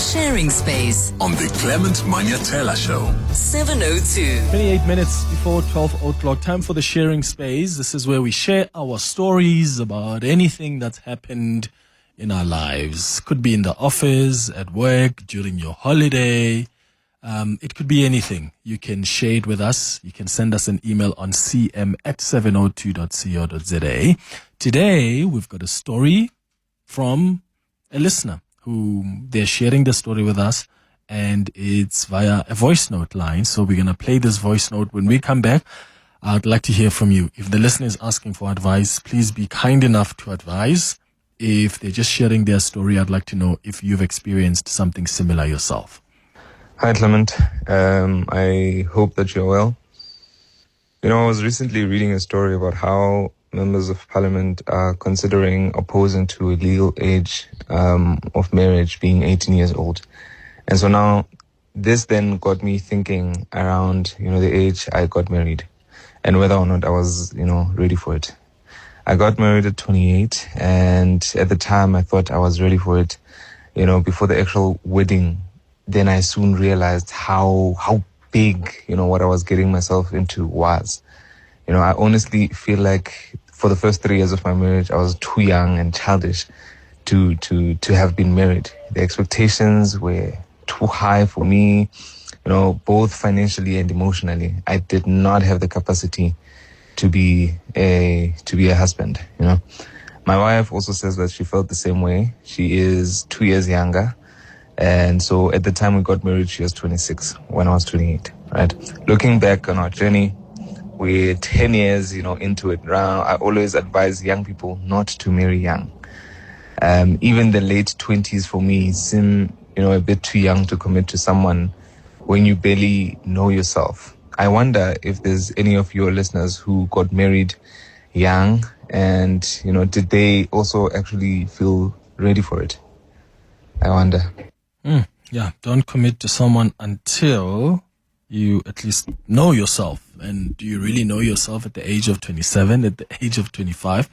Sharing Space on the Clement Manyathela Show. 7:02. 28 minutes before 12 o'clock. Time for the Sharing Space. This is where we share our stories about anything that's happened in our lives. Could be in the office, at work, during your holiday. It could be anything. You can share it with us. You can send us an email on cm@702.co.za. Today, we've got a story from a listener who they're sharing the story with us, and it's via a voice note line. So we're going to play this voice note. When we come back, I'd like to hear from you. If the listener is asking for advice, please be kind enough to advise. If they're just sharing their story, I'd like to know if you've experienced something similar yourself. Hi, Clement. I hope that you're well. I was recently reading a story about how members of parliament are considering opposing to a legal age of marriage being 18 years old. And so now this then got me thinking around, the age I got married and whether or not I was, ready for it. I got married at 28, and at the time I thought I was ready for it, before the actual wedding. Then I soon realized how big, what I was getting myself into was. I honestly feel like for the first 3 years of my marriage, I was too young and childish to have been married. The expectations were too high for me, both financially and emotionally. I did not have the capacity to be a husband. My wife also says that she felt the same way. She is 2 years younger. And so at the time we got married, she was 26 when I was 28, right? Looking back on our journey, we're 10 years, into it now. I always advise young people not to marry young. Even the late 20s for me seem, a bit too young to commit to someone when you barely know yourself. I wonder if there's any of your listeners who got married young and, did they also actually feel ready for it? I wonder. Yeah, don't commit to someone until you at least know yourself. And do you really know yourself at the age of 27, at the age of 25,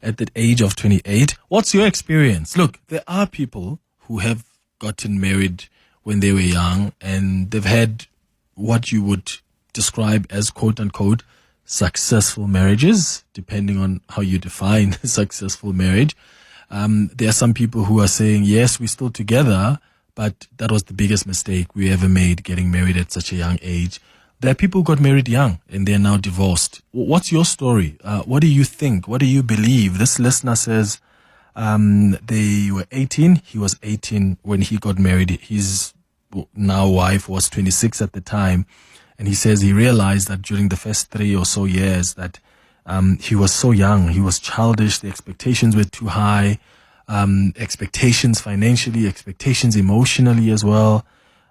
at the age of 28? What's your experience? Look, there are people who have gotten married when they were young and they've had what you would describe as quote unquote successful marriages, depending on how you define successful marriage. There are some people who are saying, yes, we're still together, but that was the biggest mistake we ever made, getting married at such a young age. There are people who got married young and they're now divorced. What's your story? What do you think? What do you believe? This listener says they were 18. He was 18 when he got married. His now wife was 26 at the time. And he says he realized that during the first 3 or so years that he was so young. He was childish. The expectations were too high. Expectations financially, expectations emotionally as well.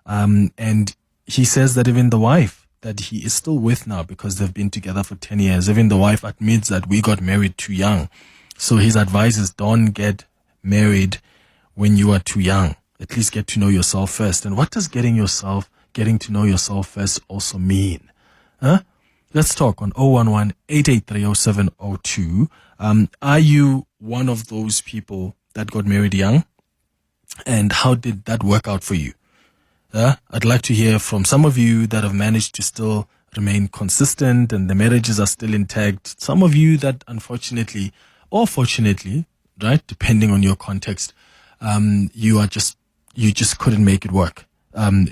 And he says that even the wife that he is still with now, because they've been together for 10 years, even the wife admits that we got married too young. So his advice is don't get married when you are too young. At least get to know yourself first. And what does getting to know yourself first also mean? Let's talk on 011-883-0702. Are you one of those people that got married young? And how did that work out for you? I'd like to hear from some of you that have managed to still remain consistent and the marriages are still intact. Some of you that unfortunately or fortunately, right, depending on your context, you just couldn't make it work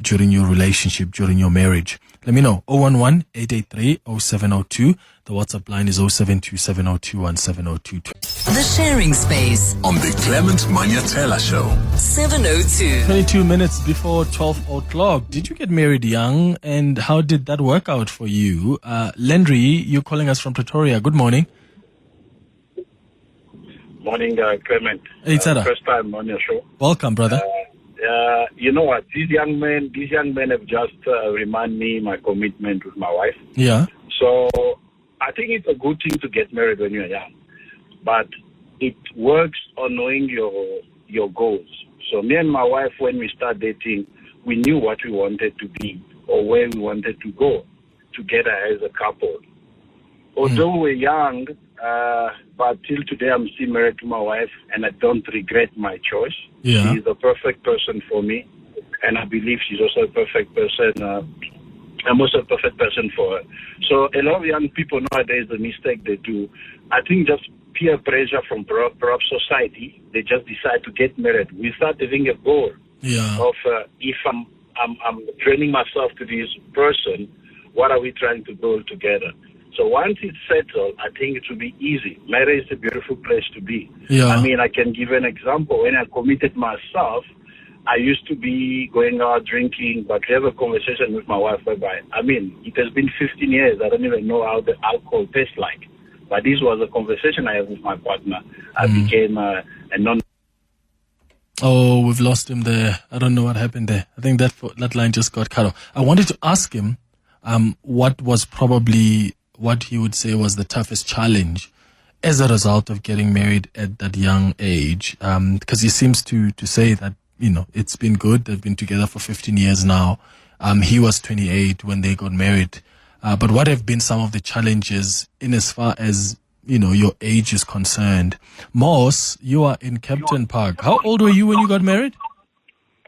during your relationship, during your marriage. Let me know. 011-883-0702. The WhatsApp line is 0727021702. The Sharing Space on the Clement Manyathela Show. 7:02. 22 minutes before 12 o'clock. Did you get married young, and how did that work out for you? Landry, you're calling us from Pretoria. Good morning. Morning, Clement. Hey, first time on your show. Welcome, brother. You know what? These young men have just remind me my commitment with my wife. Yeah. So I think it's a good thing to get married when you're young, but it works on knowing your goals. So me and my wife, when we start dating, we knew what we wanted to be or where we wanted to go together as a couple. Although we're young, but till today I'm still married to my wife, and I don't regret my choice. Yeah. She's the perfect person for me. and I believe she's also a perfect person. I'm also a perfect person for her. So a lot of young people nowadays, the mistake they do, I think just peer pressure from perhaps society, they just decide to get married without having a goal of if I'm training myself to this person, what are we trying to build together? So once it's settled, I think it will be easy. Marriage is a beautiful place to be. Yeah. I mean, I can give an example. When I committed myself, I used to be going out drinking, but we have a conversation with my wife whereby, I mean, it has been 15 years. I don't even know how the alcohol tastes like. But this was a conversation I had with my partner. I became a non. Oh, we've lost him there. I don't know what happened there. I think that line just got cut off. I wanted to ask him what was probably what he would say was the toughest challenge as a result of getting married at that young age. Because he seems to say that, you know, it's been good. They've been together for 15 years now. He was 28 when they got married. But what have been some of the challenges in as far as, you know, your age is concerned? Moss, you are in Kempton Park. How old were you when you got married?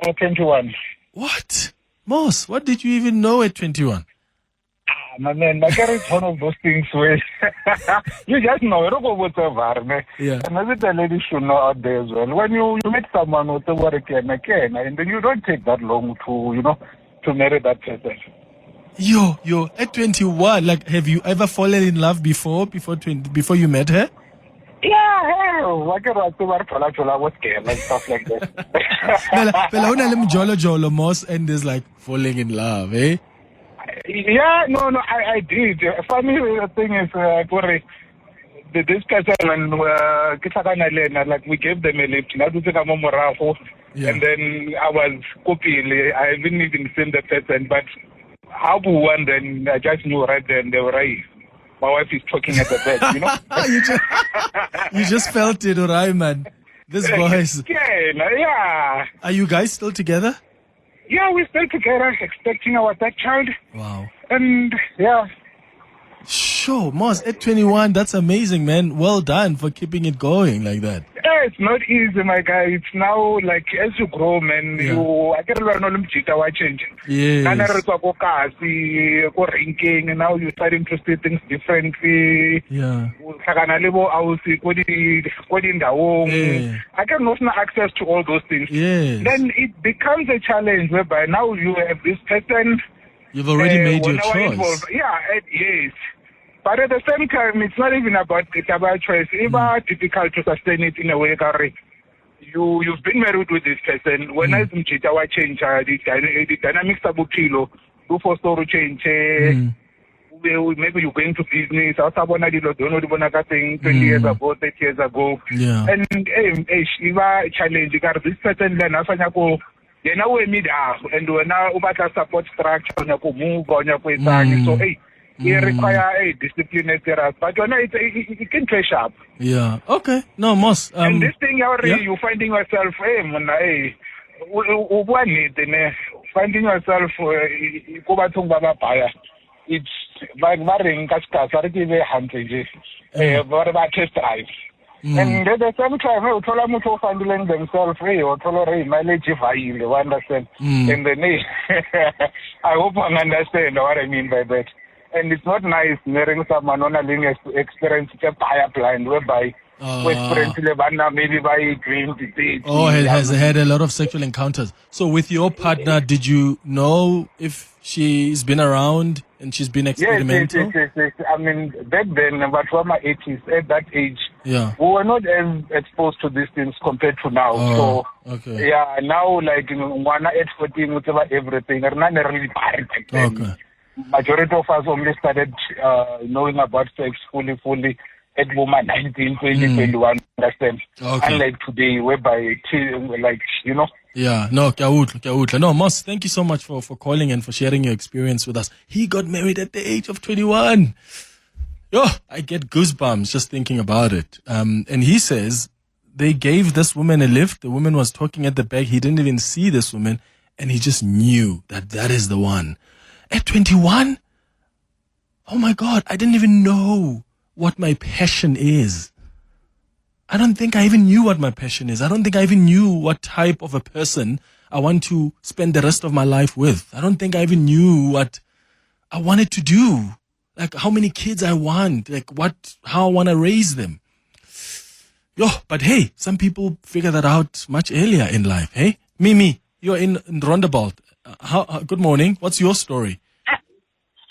21. What? Moss, what did you even know at 21? My man, my career is one of those things where you just know, you don't go whatever, man. Yeah. And maybe the ladies should know out there as well. When you meet someone, whatever again, and then you don't take that long to marry that person. Yo, at 21, like, have you ever fallen in love before you met her? Yeah, I can write to what game and stuff like that. Jolo Moss, and there's like falling in love, eh? Yeah, no, I did. Funny thing is, this person, when like we gave them a lift, and then I was copying. I didn't even seen the person, but how one then I just knew right then they were right. My wife is talking at the bed, you know. you just felt it, alright, man. This voice. Yeah. Are you guys still together? Yeah, we're still together, expecting our third child. Wow. And yeah. Sure, Moss, at 21, that's amazing, man. Well done for keeping it going like that. Yeah, it's not easy, my guy. It's now like as you grow, man, I can learn all the change. Yes. And now you start to see things differently. Yeah. I can also access to all those things. Yes. Then it becomes a challenge whereby now you have this person. You've already made your choice. Yes. But at the same time, it's not even about choice. It's difficult to sustain it in a way, Gary. You've been married with this person. When I change the dynamics of Bukilo, do for story change. Maybe you're going to business. I don't know 20 years ago, 30 years ago. Yeah. And it's challenge. This person then you know we meet up and when now about support structure on your move on your way so you require a discipline but you know it can play sharp. Yeah. Okay. No, Moss. And this thing you finding yourself finding yourself it's like marrying it's test drive. And at the same time, we finding themselves or mileage you understand? And then I hope you understand what I mean by that. And it's not nice marrying someone on a linear experience a pipeline whereby maybe by dream debate. Oh, has had a lot of sexual encounters. So with your partner, did you know if she's been around and she's been experimental? Yes. I mean, back then, but from my 80s, at that age, we were not as exposed to these things compared to now. Okay. Yeah, now, like, one at 14, whatever, everything, are not really bad. Okay. Majority of us only started knowing about sex fully at woman 19, 20, 21, understand? Okay. Unlike today, whereby, like, you know. Yeah, no, Kyautla. No, Moss, thank you so much for calling and for sharing your experience with us. He got married at the age of 21. Yo, I get goosebumps just thinking about it. And he says they gave this woman a lift. The woman was talking at the back. He didn't even see this woman. And he just knew that is the one. At 21? Oh my God, I didn't even know what my passion is. I don't think I even knew what my passion is. I don't think I even knew what type of a person I want to spend the rest of my life with. I don't think I even knew what I wanted to do. Like how many kids I want, like how I want to raise them. But hey, some people figure that out much earlier in life. Hey, Mimi, you're in Rondebolt. Good morning. What's your story?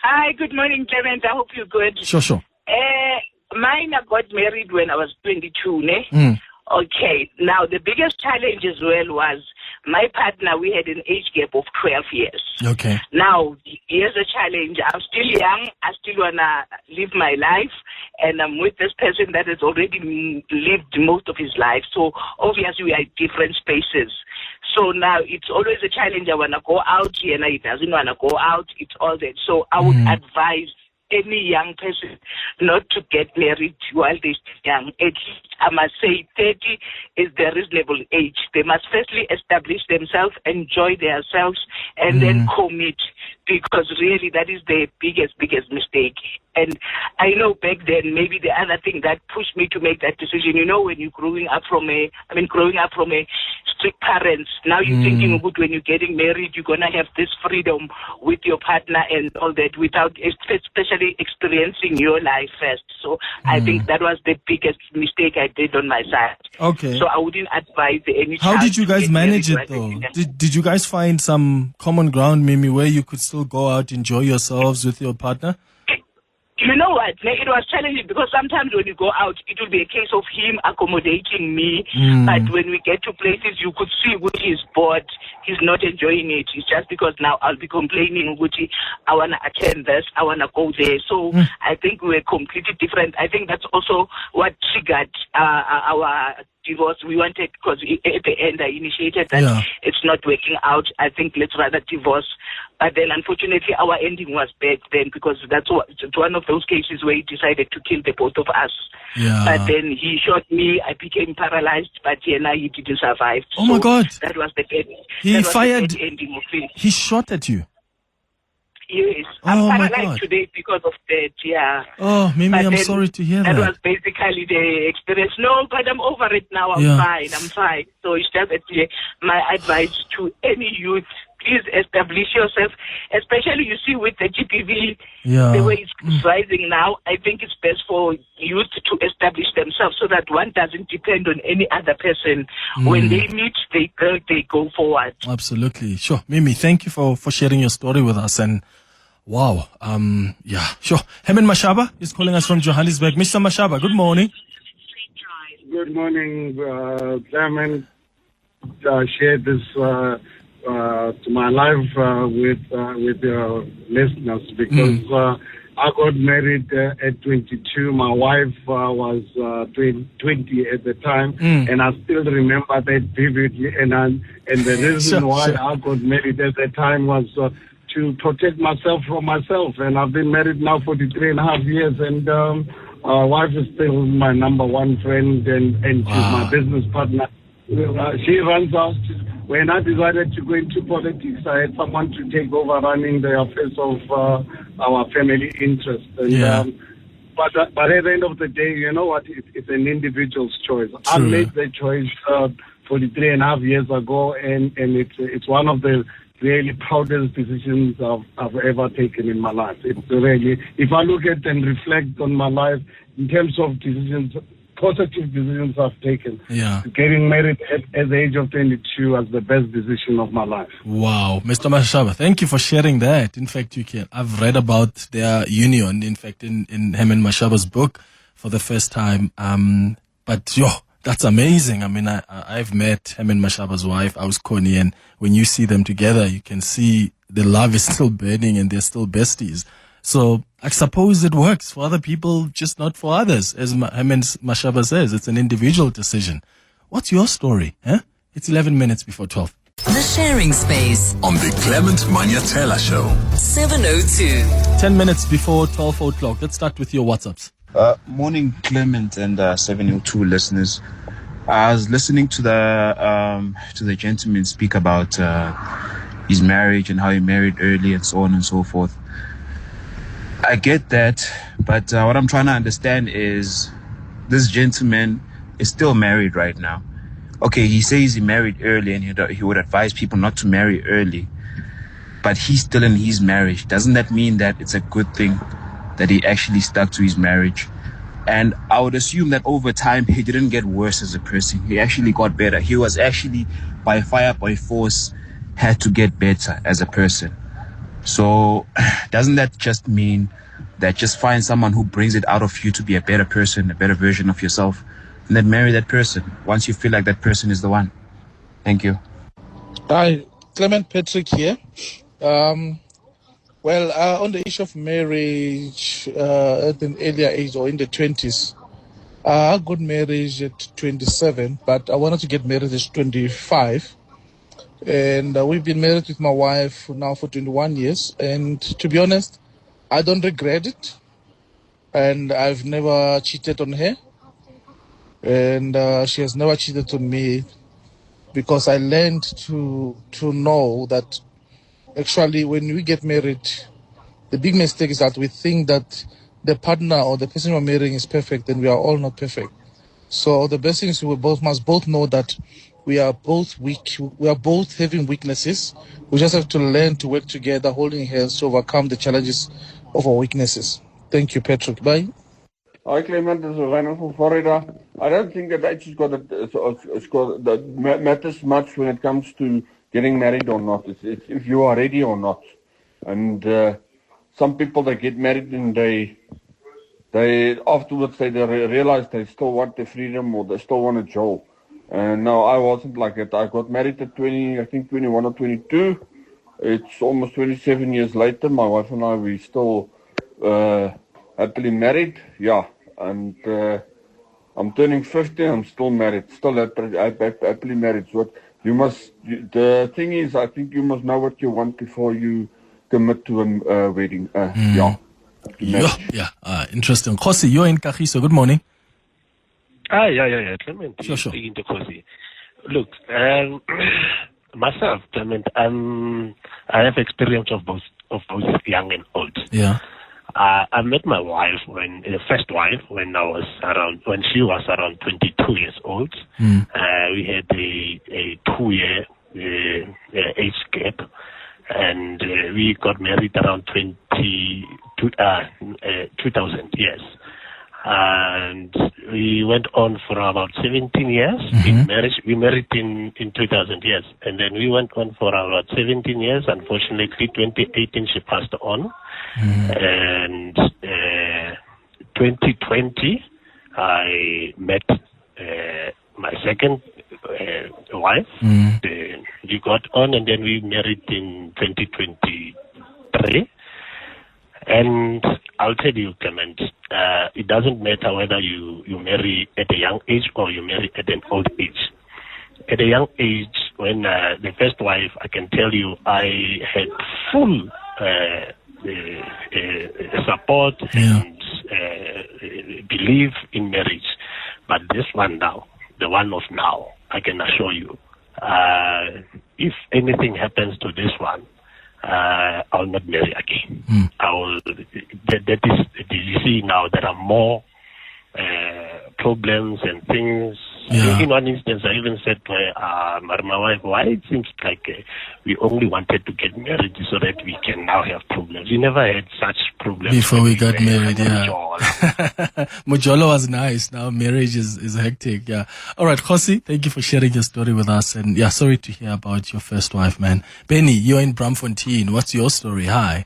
Hi, good morning, Clement. I hope you're good. Sure. Mine, I got married when I was 22, ne? Okay. Now, the biggest challenge as well was my partner, we had an age gap of 12 years. Okay. Now, here's a challenge. I'm still young. I still want to live my life. And I'm with this person that has already lived most of his life. So, obviously, we are in different spaces. So now it's always a challenge. I want to go out here, and he doesn't want to go out. It's all that. So I would advise any young person not to get married while they're still young. At least I must say 30 is the reasonable age. They must firstly establish themselves, enjoy themselves, and then commit, because really that is the biggest mistake. And I know back then, maybe the other thing that pushed me to make that decision, when you're growing up from a strict parents, now you're thinking, good, when you're getting married, you're going to have this freedom with your partner and all that without especially experiencing your life first. So I think that was the biggest mistake I did on my side. Okay. So I wouldn't advise any How child did you to guys get manage married it though? while Did you guys find some common ground, Mimi, where you could still go out, enjoy yourselves with your partner? You know what? It was challenging because sometimes when you go out, it will be a case of him accommodating me. But when we get to places, you could see which he's bored. He's not enjoying it. It's just because now I'll be complaining, Gucci, I want to attend this, I want to go there. So I think we're completely different. I think that's also what triggered our divorce. We wanted, because at the end I initiated that it's not working out. I think let's rather divorce. But then unfortunately our ending was bad then, because it's one of those cases where he decided to kill the both of us. But then he shot me, I became paralyzed, but now he didn't survive. Oh my God. That was the bad, He fired, the bad ending of it. he shot at you. Yes, Oh I'm my paralyzed God. today because of that, Oh, Mimi, But I'm then sorry to hear That that. was basically the experience. No, but I'm over it now. I'm fine. So it's just my advice to any youth: please establish yourself. Especially, you see, with the GPV, the way it's rising now, I think it's best for youth to establish themselves so that one doesn't depend on any other person. When they meet, they go forward. Absolutely. Sure. Mimi, thank you for sharing your story with us. And wow. Sure. Herman Mashaba is calling us from Johannesburg. Mr. Mashaba, good morning. Good morning, Clement. Share this to my life with your listeners, because I got married at 22. My wife was 20 at the time, and I still remember that vividly. And the reason why I got married at the time was to protect myself from myself. And I've been married now for 43.5 years, and my wife is still my number one friend, and she's my business partner. She runs out. When I decided to go into politics, I had someone to take over running the affairs of our family interest. And, but at the end of the day, you know what? It's an individual's choice. True. I made the choice 43.5 years ago, and it's one of the really proudest decisions I've ever taken in my life. It's really, if I look at and reflect on my life in terms of decisions, positive decisions I've taken. Getting married at the age of 22 was the best decision of my life. Wow. Mr. Mashaba, thank you for sharing that. In fact, I've read about their union, in fact, in Herman Mashaba's book for the first time. But that's amazing. I mean, I've met Herman Mashaba's wife, Connie, and when you see them together, you can see the love is still burning and they're still besties. So I suppose it works for other people, just not for others. As Herman Mashaba says, it's an individual decision. What's your story? It's 11 minutes before 12. The Sharing Space on the Clement Manyathela Show. 7:02. 10 minutes before 12 o'clock. Let's start with your WhatsApps. Morning, Clement and 702 listeners. I was listening to the gentleman speak about his marriage and how he married early and so on and so forth. I get that, but what I'm trying to understand is this gentleman is still married right now. okay, he says he married early and he would advise people not to marry early, but he's still in his marriage. Doesn't that mean that it's a good thing that he actually stuck to his marriage? And I would assume that over time, he didn't get worse as a person. He actually got better. He was actually, by fire, by force, had to get better as a person. So doesn't that just mean that just find someone who brings it out of you to be a better person, a better version of yourself, and then marry that person once you feel like that person is the one? Thank you. Hi, Clement Petrick here. Well, on the issue of marriage at an earlier age or in the 20s, I got married at 27, but I wanted to get married at 25. And we've been married with my wife now for 21 years. And to be honest, I don't regret it. And I've never cheated on her. And she has never cheated on me, because I learned to know that actually when we get married, the big mistake is that we think that the partner or the person we're marrying is perfect, and we are all not perfect. So the best thing is we must both know that we are both weak. We are both having weaknesses. We just have to learn to work together, holding hands to overcome the challenges of our weaknesses. Thank you, Patrick. Bye. Hi, Clement. This is Ryan from Florida. I don't think that age that matters much when it comes to getting married or not. It's if you are ready or not. And some people, they get married and they afterwards they realize they still want the freedom, or they still want a job. And no, I wasn't like that. I got married at 21 or 22. It's almost 27 years later. My wife and I, we still happily married. Yeah. And I'm turning 50. I'm still married. Still happily married. So the thing is, I think you must know what you want before you commit to a wedding. Yeah. Interesting. Khosi, you're in Kagiso. Good morning. Yeah. Clement, Sure. speaking to Khosi. Look, myself, Clement, I have experience of both young and old. Yeah. I met my wife the first wife when she was around 22 years old. We had a 2-year age gap, and we got married around 2000 years. And we went on for about 17 years. We married in 2000 years, and then we went on for about 17 years. Unfortunately, 2018 she passed on, and 2020 I met my second wife. We got on, and then we married in 2023. And I'll tell you, Clement, it doesn't matter whether you marry at a young age or you marry at an old age. At a young age, when the first wife, I can tell you, I had full support and belief in marriage. But this one now, the one of now, I can assure you, if anything happens to this one, I'll not marry again. That is, you see now there are more problems and things. In one instance, I even said to my wife, why it seems like we only wanted to get married so that we can now have problems. We never had such problems before we got married. Mujolo was nice. Now marriage is hectic. Yeah. All right, Khosi, thank you for sharing your story with us. And sorry to hear about your first wife, man. Benny, you're in Bramfontein. What's your story? Hi.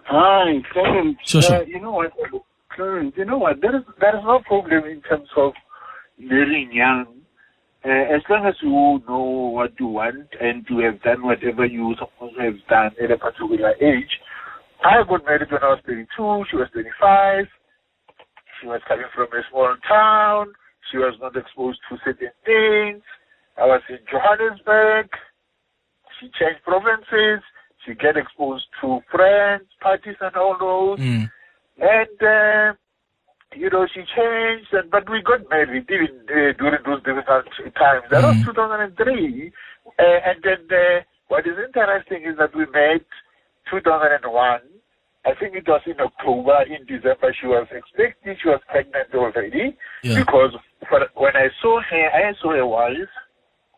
Hi, Clement. Sure. You know what, Clement? There is no problem in terms of marrying young, as long as you know what you want and you have done whatever you supposed to have done at a particular age. I got married when I was 32. She was 25. She was coming from a small town. She was not exposed to certain things. I was in Johannesburg. She changed provinces. She get exposed to friends, parties, and all those. And she changed, but we got married even during those difficult times. That was 2003. And then what is interesting is that we met 2001, I think it was in October, in December, she was expecting, she was pregnant already. Yeah. Because when I saw her wife,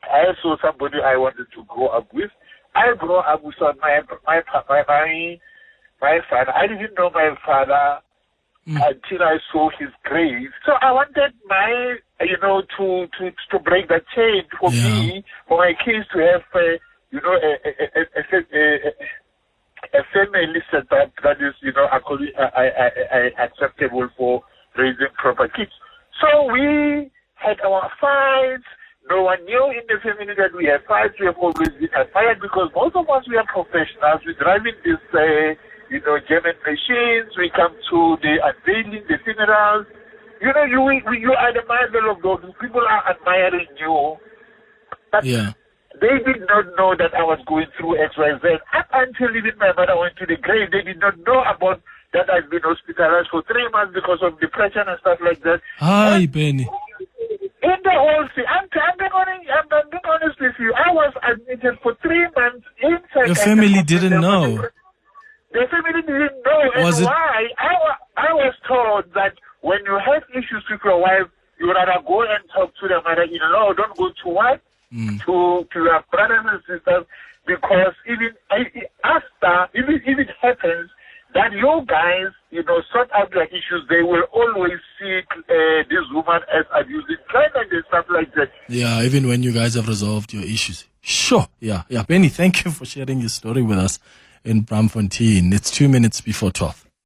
I saw somebody I wanted to grow up with. I grew up with my father. I didn't know my father until I saw his grave. So I wanted to break the chain for me, for my kids to have, a family setup that is, acceptable for raising proper kids. So we had our fights. No one knew in the family that we had fights. We have always been admired because most of us, we are professionals. We drive in this, German machines. We come to the unveiling, the funerals. You are the model of those. People are admiring you. But they did not know that I was going through XYZ. Up until even my mother went to the grave, they did not know about that I've been hospitalized for 3 months because of depression and stuff like that. Hi, Benny. In the whole thing, I'm being honest with you. I was admitted for 3 months inside. Your family didn't know. The family didn't know. Was and it? Why? I was told that when you have issues with your wife, you rather go and talk to the mother-in-law. Don't go to what? To your brothers and sisters, because even if it happens that you guys, sort out your issues, they will always see this woman as abusing Clement and stuff like that. Yeah, even when you guys have resolved your issues. Sure. Yeah. Benny, thank you for sharing your story with us in Bramfontein. It's 2 minutes before 12.